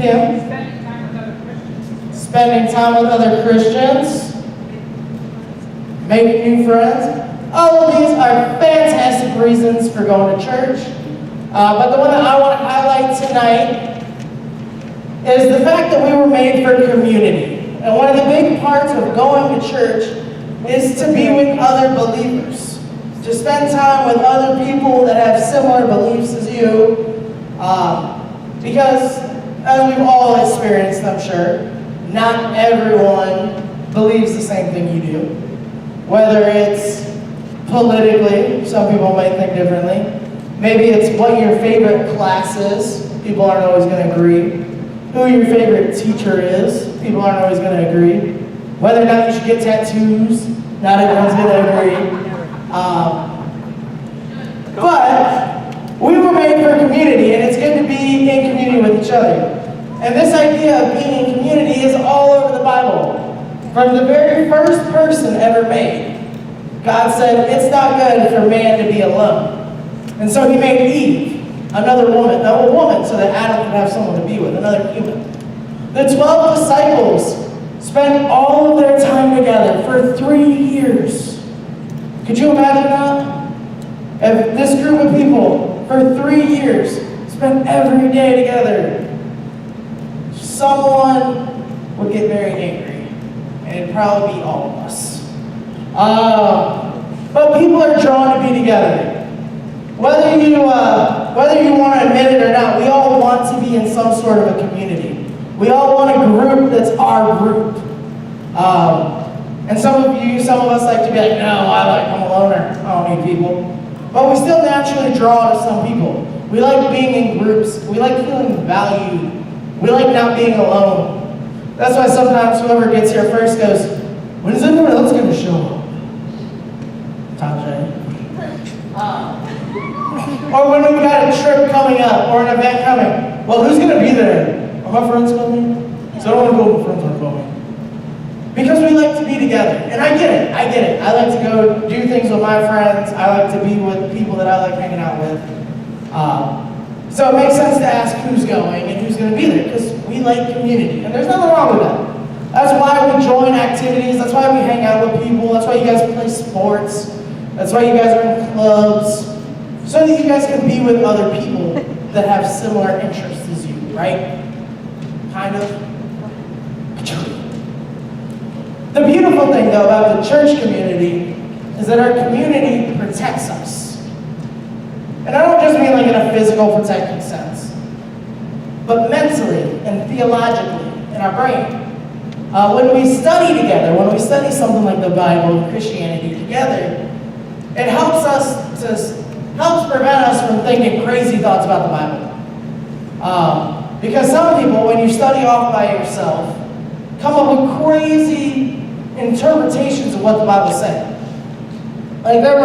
Kim? Spending time with other Christians. Making new friends. All of these are fantastic reasons for going to church. But the one that I want to highlight tonight is the fact that we were made for community. And one of the big parts of going to church is to be with other believers. To spend time with other people that have similar beliefs as you. Because, as we've all experienced, I'm sure, not everyone believes the same thing you do. Whether it's politically, some people might think differently. Maybe it's what your favorite class is. People aren't always going to agree. Who your favorite teacher is. People aren't always going to agree. Whether or not you should get tattoos. Not everyone's going to agree. But we were made for community, and it's good to be in community with each other. And this idea of being in community is all over the Bible. From the very first person ever made, God said, it's not good for man to be alone. And so he made Eve, another woman, so that Adam could have someone to be with, another human. The 12 disciples spent all of their time together for 3 years. Could you imagine that? If this group of people, for 3 years, spent every day together, someone would get very angry. And it'd probably be all of us. But people are drawn to be together. Whether you want to admit it or not, we all want to be in some sort of a community. We all want a group that's our group. And some of us like to be like, no, I'm a loner. I don't need people. But we still naturally draw to some people. We like being in groups. We like feeling valued. We like not being alone. That's why sometimes whoever gets here first goes, when is everyone else going to show up? Tajay. Or when we've got a trip coming up or an event coming. Well, who's going to be there? Are my friends coming? So I don't want to go with my friends aren't coming. Because we like to be together. And I get it. I like to go do things with my friends. I like to be with people that I like hanging out with. So it makes sense to ask who's going and who's going to be there. Because we like community. And there's nothing wrong with that. That's why we join activities. That's why we hang out with people. That's why you guys play sports. That's why you guys are in clubs. So that you guys can be with other people that have similar interests as you, right? Kind of. The beautiful thing, though, about the church community is that our community protects us. And I don't just mean like in a physical protecting sense, but mentally and theologically in our brain. When we study together, when we study something like the Bible and Christianity together, it helps prevent us from thinking crazy thoughts about the Bible. Because some people, when you study off by yourself, come up with crazy interpretations of what the Bible said. Like there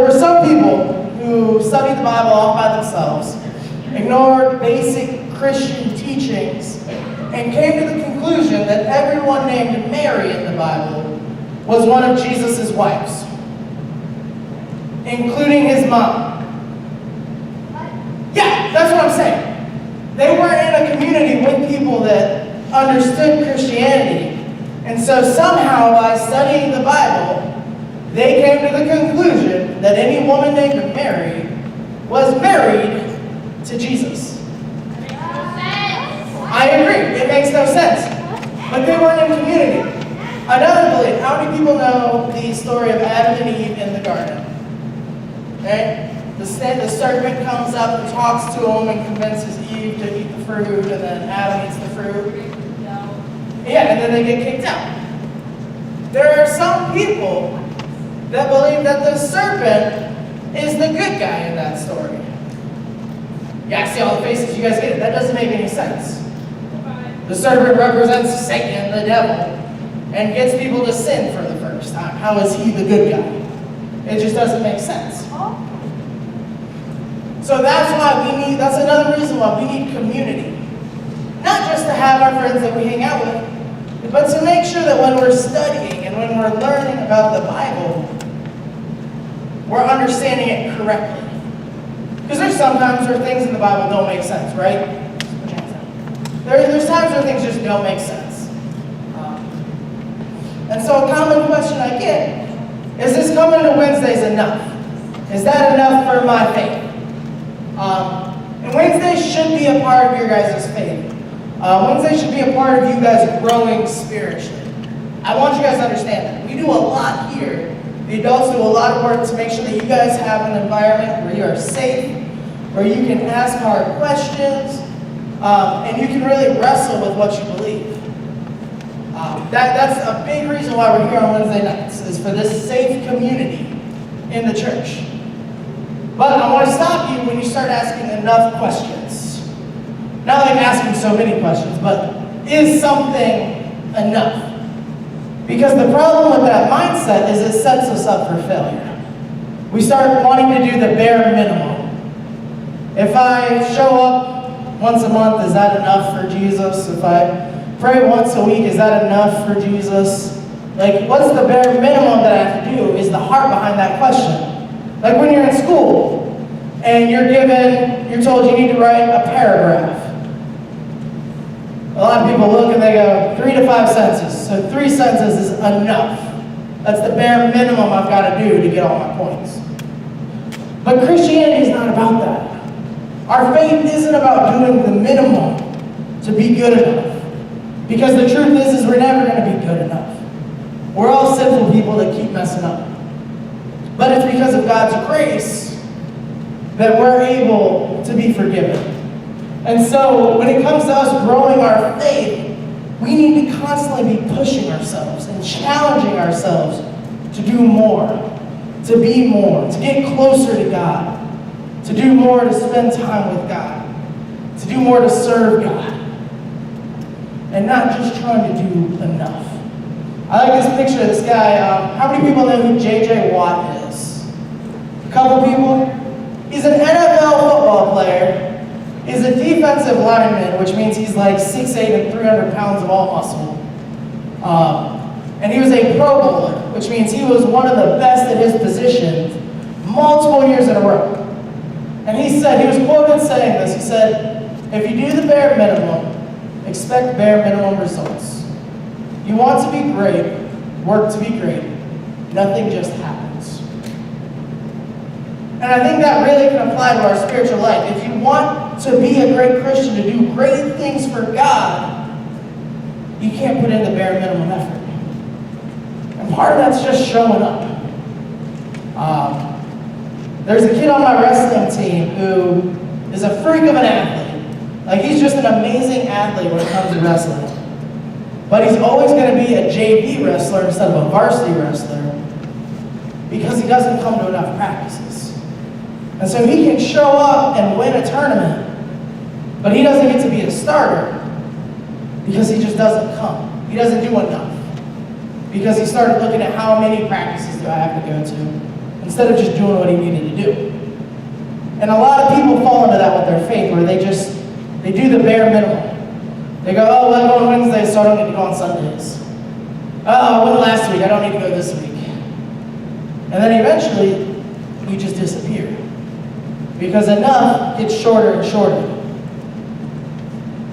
were some people who studied the Bible off by themselves, ignored basic Christian teachings, and came to the conclusion that everyone named Mary in the Bible was one of Jesus' wives, including his mom. Yeah, that's what I'm saying. They were in a community with people that understood Christianity. And so somehow, by studying the Bible, they came to the conclusion that any woman named Mary was married to Jesus. I agree, it makes no sense. But they weren't in community. Another belief, how many people know the story of Adam and Eve in the garden? Okay? The serpent comes up and talks to him and convinces Eve to eat the fruit, and then Adam eats the fruit. Yeah, and then they get kicked out. There are some people that believe that the serpent is the good guy in that story. Yeah, I see all the faces, you guys get it. That doesn't make any sense. The serpent represents Satan, the devil, and gets people to sin for the first time. How is he the good guy? It just doesn't make sense. So that's another reason why we need community. Not just to have our friends that we hang out with, but to make sure that when we're studying and when we're learning about the Bible, we're understanding it correctly. Because there's sometimes where things in the Bible don't make sense, right? There's times where things just don't make sense. And so a common question I get is this coming to Wednesdays enough? Is that enough for my faith? And Wednesdays should be a part of your guys' faith. Wednesdays should be a part of you guys growing spiritually. I want you guys to understand that. We do a lot here. The adults do a lot of work to make sure that you guys have an environment where you are safe, where you can ask hard questions, and you can really wrestle with what you believe. That's a big reason why we're here on Wednesday nights, is for this safe community in the church. But I want to stop you when you start asking enough questions. Not like asking so many questions, but is something enough? Because the problem with that mindset is it sets us up for failure. We start wanting to do the bare minimum. If I show up once a month, is that enough for Jesus? If I pray once a week, is that enough for Jesus? Like, what's the bare minimum that I have to do is the heart behind that question. Like when you're in school and you're told you need to write a paragraph. A lot of people look and they go 3 to 5 sentences. So 3 sentences is enough. That's the bare minimum I've got to do to get all my points. But Christianity is not about that. Our faith isn't about doing the minimum to be good enough. Because the truth is we're never going to be good enough. We're all sinful people that keep messing up. But it's because of God's grace that we're able to be forgiven. And so when it comes to us growing our faith, we need to constantly be pushing ourselves and challenging ourselves to do more, to be more, to get closer to God, to do more to spend time with God, to do more to serve God, and not just trying to do enough. I like this picture of this guy. How many people know who J.J. Watt is? A couple people? He's an NFL football player. He's a defensive lineman, which means he's like 6'8" and 300 pounds of all muscle. And he was a Pro Bowler, which means he was one of the best at his position multiple years in a row. And he was quoted saying this, he said, if you do the bare minimum, expect bare minimum results. You want to be great, work to be great. Nothing just happens. And I think that really can apply to our spiritual life. If you want to be a great Christian, to do great things for God, you can't put in the bare minimum effort. And part of that's just showing up. There's a kid on my wrestling team who is a freak of an athlete. Like, he's just an amazing athlete when it comes to wrestling. But he's always going to be a JV wrestler instead of a varsity wrestler because he doesn't come to enough practices. And so he can show up and win a tournament, but he doesn't get to be a starter because he just doesn't come. He doesn't do enough. Because he started looking at how many practices do I have to go to instead of just doing what he needed to do. And a lot of people fall into that with their faith where they do the bare minimum. They go, oh, well, I go on Wednesdays, so I don't need to go on Sundays. Oh, I went last week, I don't need to go this week. And then eventually, you just disappear. Because enough gets shorter and shorter.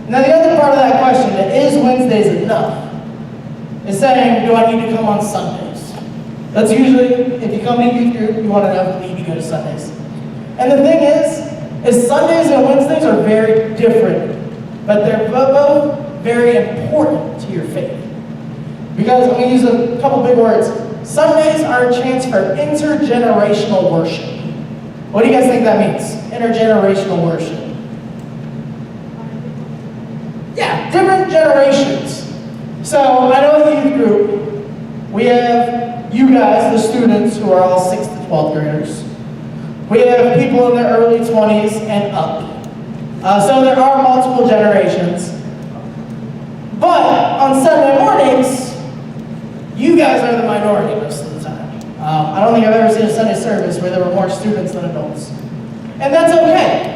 Now the other part of that question, is Wednesdays enough? Is saying, do I need to come on Sundays? That's usually, if you come to youth group, you want to know if you need to go to Sundays. And the thing is Sundays and Wednesdays are very different, but they're both very important to your faith. Because I'm going to use a couple big words. Sundays are a chance for intergenerational worship. What do you guys think that means? Intergenerational worship. Yeah, different generations. So I know in the youth group, we have you guys, the students, who are all 6th to 12th graders. We have people in their early 20s and up. So there are multiple generations. But on Sunday mornings, you guys are the minority most of the time. I don't think I've ever seen a Sunday service where there were more students than adults. And that's okay.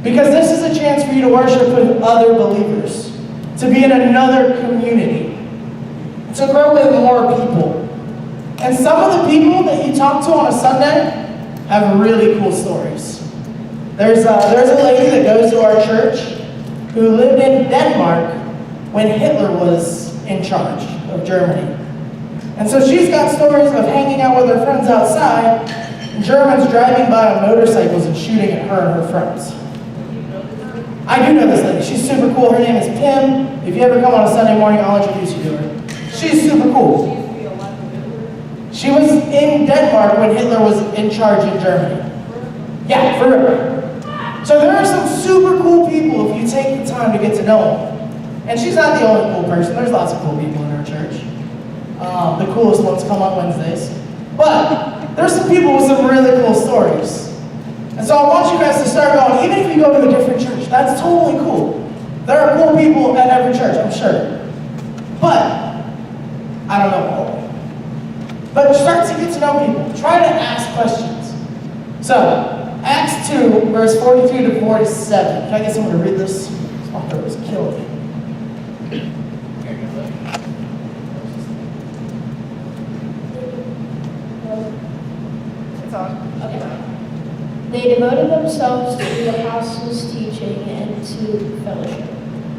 Because this is a chance for you to worship with other believers, to be in another community, to grow with more people. And some of the people that you talk to on a Sunday have really cool stories. There's a lady that goes to our church, who lived in Denmark when Hitler was in charge of Germany. And so she's got stories of hanging out with her friends outside, and Germans driving by on motorcycles and shooting at her and her friends. I do know this lady. She's super cool. Her name is Pim. If you ever come on a Sunday morning, I'll introduce you to her. She's super cool. She was in Denmark when Hitler was in charge in Germany. Yeah, for real. So there are some super cool people if you take the time to get to know them. And she's not the only cool person. There's lots of cool people in our church. The coolest ones come on Wednesdays. But there's some people with some really cool stories. And so I want you guys to start going, even if you go to a different church, that's totally cool. There are cool people at every church, I'm sure. But, I don't know all. But start to get to know people. Try to ask questions. So, Acts 2, verse 42 to 47. Can I get someone to read this? This author was killing me. It's on. Okay. They devoted themselves to the apostles' teaching and to fellowship,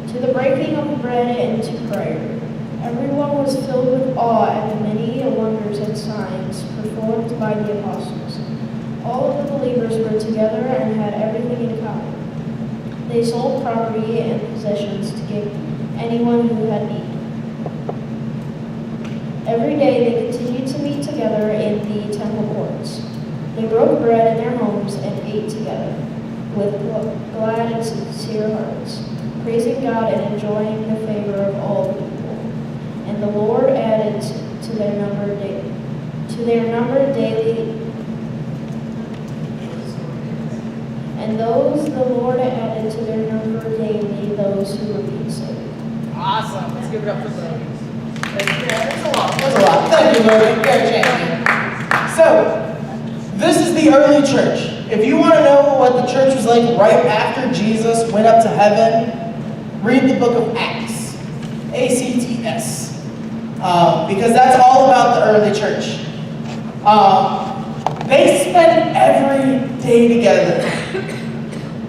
to the breaking of bread and to prayer. Everyone was filled with awe at the many wonders and signs performed by the apostles. All of the believers were together and had everything in common. They sold property and possessions to give anyone who had need. Every day they continued to meet together in the temple courts. They broke bread in their homes and ate together with glad and sincere hearts, praising God and enjoying the favor of all the people. And the Lord added to their number daily. And those the Lord added to their number daily those who were being saved. Awesome. Let's give it up for Lily. There's a lot. Thank you, Lord. Great champion. So, this is the early church. If you want to know what the church was like right after Jesus went up to heaven, read the book of Acts. A-C-T-S. Because that's all about the early church. They spent every day together.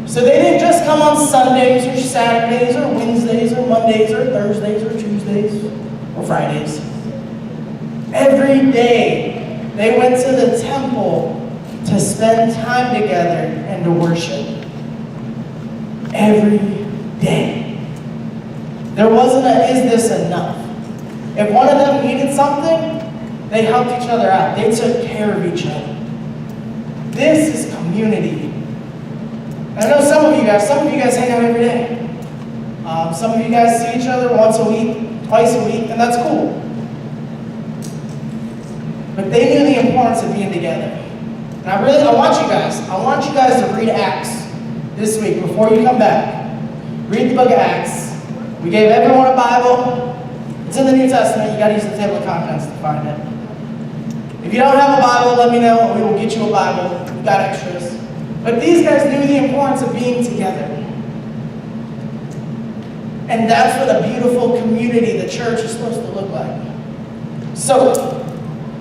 So they didn't just come on Sundays or Saturdays or Wednesdays or Mondays or Thursdays or Tuesdays or Fridays. Every day they went to the temple to spend time together and to worship. Every day. There wasn't a, is this enough? If one of them needed something, they helped each other out. They took care of each other. This is community. I know some of you guys hang out every day. Some of you guys see each other once a week, twice a week, and that's cool. But they knew the importance of being together. And I want you guys to read Acts this week before you come back. Read the book of Acts. We gave everyone a Bible. It's in the New Testament. You got to use the table of contents to find it. If you don't have a Bible, let me know and we will get you a Bible. We've got extras. But these guys knew the importance of being together. And that's what a beautiful community, the church, is supposed to look like. So,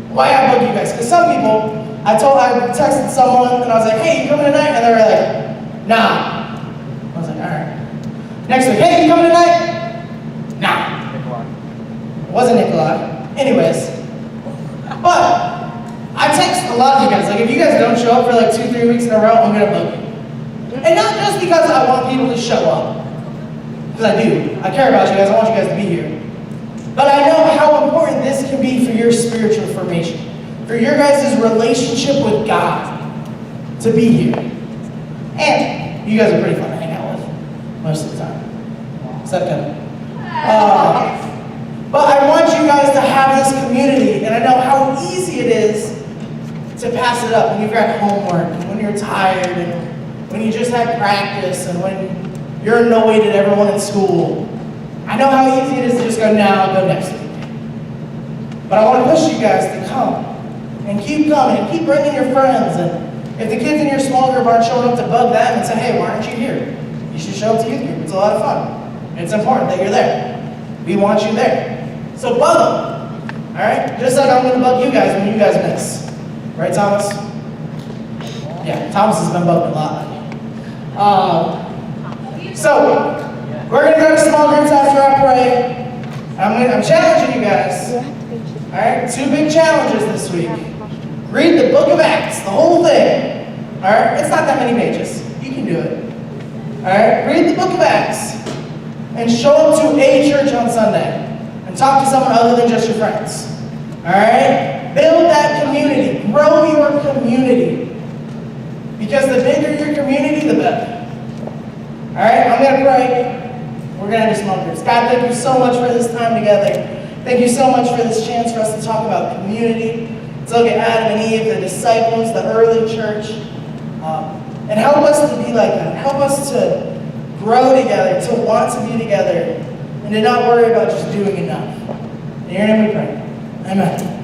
why I book you guys? Because some people, I texted someone and I was like, hey, you coming tonight? And they were like, nah. I was like, all right. Next week, hey, you coming tonight? Nah. Nikolai. It wasn't Nikolai. Anyways. But I text a lot of you guys. Like, if you guys don't show up for like 2-3 weeks in a row, I'm going to book you. And not just because I want people to show up. Because I do. I care about you guys. I want you guys to be here. But I know how important this can be for your spiritual formation. For your guys' relationship with God. To be here. And you guys are pretty fun to hang out with. Most of the time. Except Kevin. But I want you guys to have this community. And I know how easy it is to pass it up when you've got homework, and when you're tired, and when you just had practice, and when you're annoyed at everyone in school. I know how easy it is to just go, no, I'll go next week. But I want to push you guys to come, and keep coming, and keep bringing your friends, and if the kids in your small group aren't showing up to bug them and say, hey, why aren't you here? You should show up to youth group, it's a lot of fun. It's important that you're there. We want you there. So bug them, all right? Just like I'm going to bug you guys when you guys miss. Right, Thomas? Yeah, Thomas has been bugged a lot. So, We're going to go to small groups after I pray. I'm challenging you guys. All right, 2 big challenges this week. Read the book of Acts, the whole thing. All right, it's not that many pages. You can do it. All right, read the book of Acts and show up to a church on Sunday and talk to someone other than just your friends. All right, build that community, grow your community, because the bigger your community, the better. All right, I'm gonna pray. We're going to have small groups. God, thank you so much for this time together. Thank you so much for this chance for us to talk about community, to look at Adam and Eve, the disciples, the early church, and help us to be like that. Help us to grow together, to want to be together, and to not worry about just doing enough. In your name we pray. Amen.